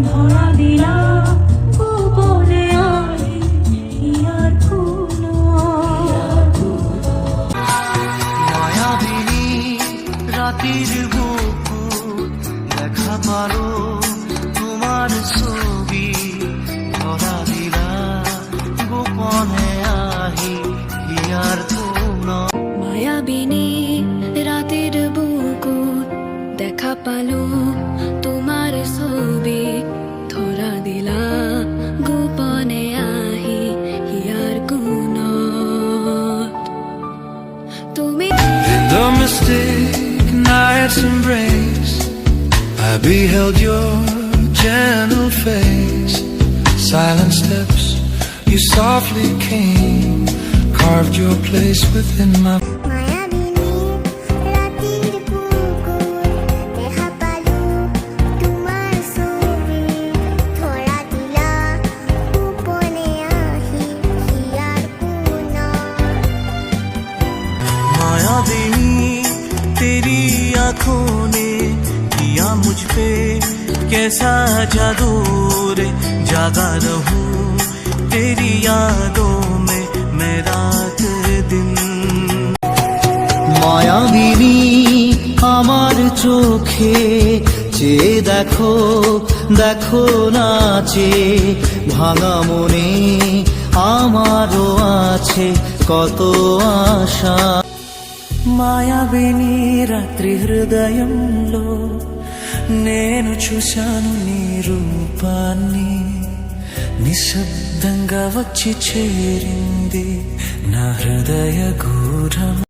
ধরা দিলা গোপনে আহি হিয়ার কোন মায়াবিনী রাতের বুকুর দেখা পারো তোমার ছবি ধরা দিলা গোপনে আহি হিয়ার কোন মায়াবিনী রাতের বুকুর দেখা পালো তোমার ছবি ধরা দিলা গোপনে আহি হিয়ার কোন তুমি In the mystic night's embrace, I beheld your gentle face. Silent steps, you softly came, carved your place within my. মায়াবিনী রাতের বুকুর দেখা পালো তোমার ছবি ধরা দিলা গোপনে আহি হিয়ার কোন मायाविनी तेरी आंखों ने किया मुझ पे कैसा जादू रे, जागा रहूं तेरी यादों में मैं रात दिन। মায়াবিনী আমার চোখে চেয়ে দেখো দেখো নাচে ভাঙা মনে আমারও আছে কত ఆశ మాయావిని రాత్రి హృదయంలో నేను చూశాను నీ రూపాన్ని నిశ్శబ్దంగా వచ్చి చేరింది నా హృదయ గూఢం